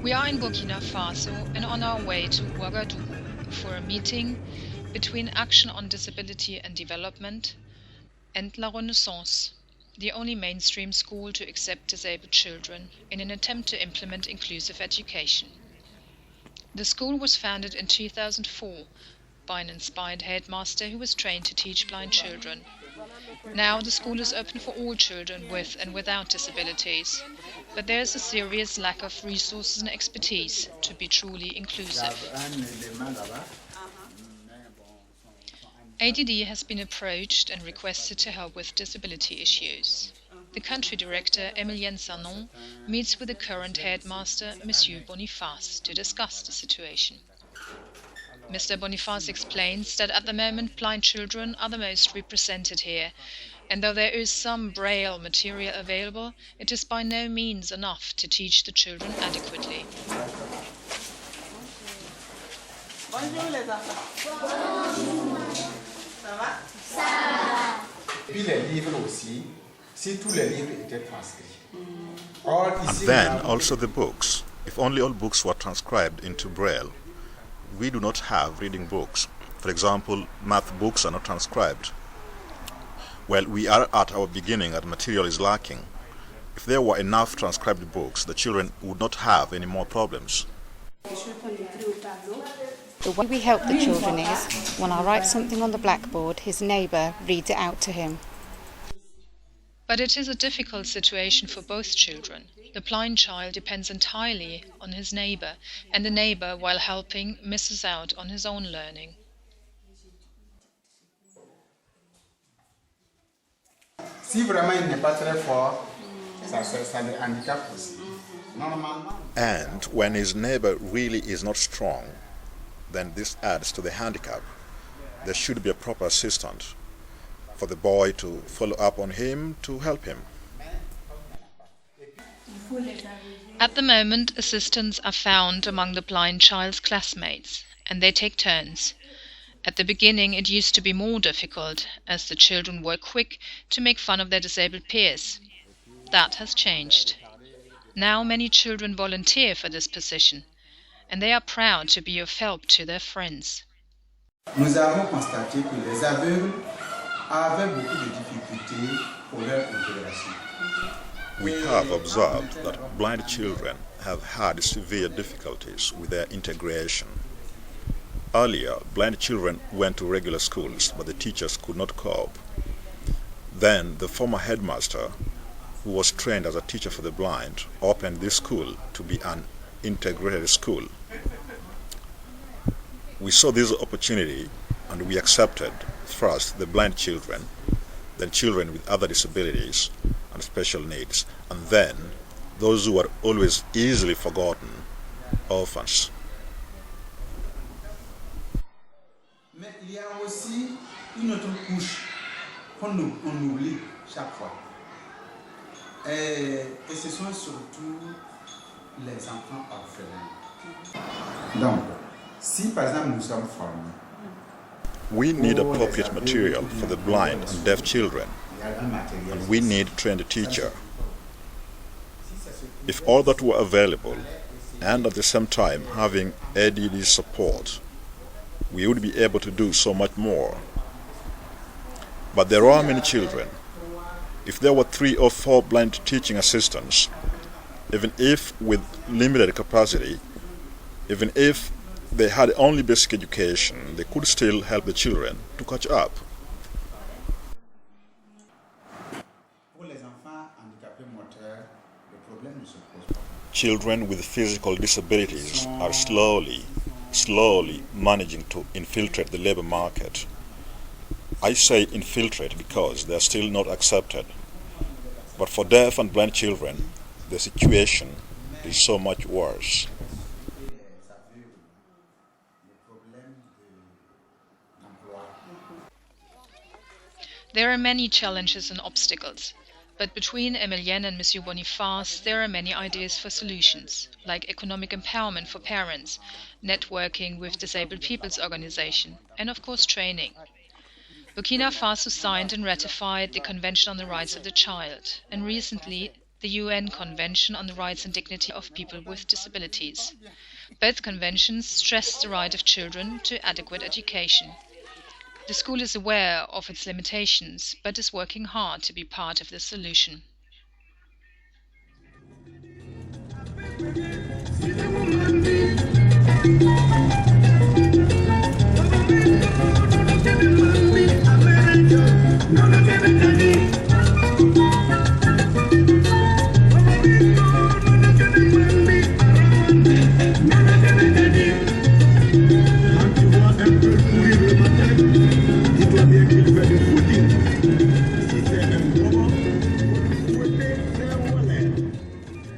We are in Burkina Faso and on our way to Ouagadougou for a meeting between Action on Disability and Development and La Renaissance, the only mainstream school to accept disabled children in an attempt to implement inclusive education. The school was founded in 2004 by an inspired headmaster who was trained to teach blind children. Now the school is open for all children with and without disabilities, but there is a serious lack of resources and expertise to be truly inclusive. ADD has been approached and requested to help with disability issues. The country director, Emilien Sanon, meets with the current headmaster, Monsieur Boniface, to discuss the situation. Mr. Boniface explains that at the moment blind children are the most represented here, and though there is some braille material available, it is by no means enough to teach the children adequately. Bonjour les enfants. Ça va? Ça va. Puis les livres aussi, si tous les livres étaient transcrits. And then also the books. If only all books were transcribed into Braille. We do not have reading books. For example, math books are not transcribed. Well, we are at our beginning and material is lacking. If there were enough transcribed books, the children would not have any more problems. The way we help the children is, when I write something on the blackboard, his neighbour reads it out to him. But it is a difficult situation for both children. The blind child depends entirely on his neighbour, and the neighbour, while helping, misses out on his own learning. Si vraiment il n'est pas très fort, ça le handicape aussi. Normalement. And when his neighbor really is not strong, then this adds to the handicap. There should be a proper assistant for the boy to follow up on him to help him. At the moment, assistants are found among the blind child's classmates, and they take turns. At the beginning it used to be more difficult, as the children were quick to make fun of their disabled peers. That has changed. Now many children volunteer for this position, and they are proud to be of help to their friends. Nous avons constaté que les aveugles avaient beaucoup de difficultés pour leur intégration. We have observed that blind children have had severe difficulties with their integration. Earlier, blind children went to regular schools, but the teachers could not cope. Then the former headmaster, who was trained as a teacher for the blind, opened this school to be an integrated school. We saw this opportunity and we accepted first the blind children, then children with other disabilities and special needs, and then those who were always easily forgotten, orphans. Mais il y a aussi une autre couche qu'on oublie chaque fois. Et ce sont surtout les enfants orphelins. Donc, si par exemple nous sommes formés, we need appropriate material for the blind and deaf children, and we need a trained teacher. If all that were available, and at the same time having ADD support, we would be able to do so much more. But there are many children. If there were 3 or 4 blind teaching assistants, even if with limited capacity, even if they had only basic education, they could still help the children to catch up. Children with physical disabilities are slowly managing to infiltrate the labor market. I say infiltrate because they are still not accepted. But for deaf and blind children, the situation is so much worse. There are many challenges and obstacles, but between Emilien and Monsieur Boniface there are many ideas for solutions, like economic empowerment for parents, networking with disabled people's organization, and of course training. Burkina Faso signed and ratified the Convention on the Rights of the Child, and recently the UN Convention on the Rights and Dignity of People with Disabilities. Both conventions stress the right of children to adequate education. The school is aware of its limitations, but is working hard to be part of the solution.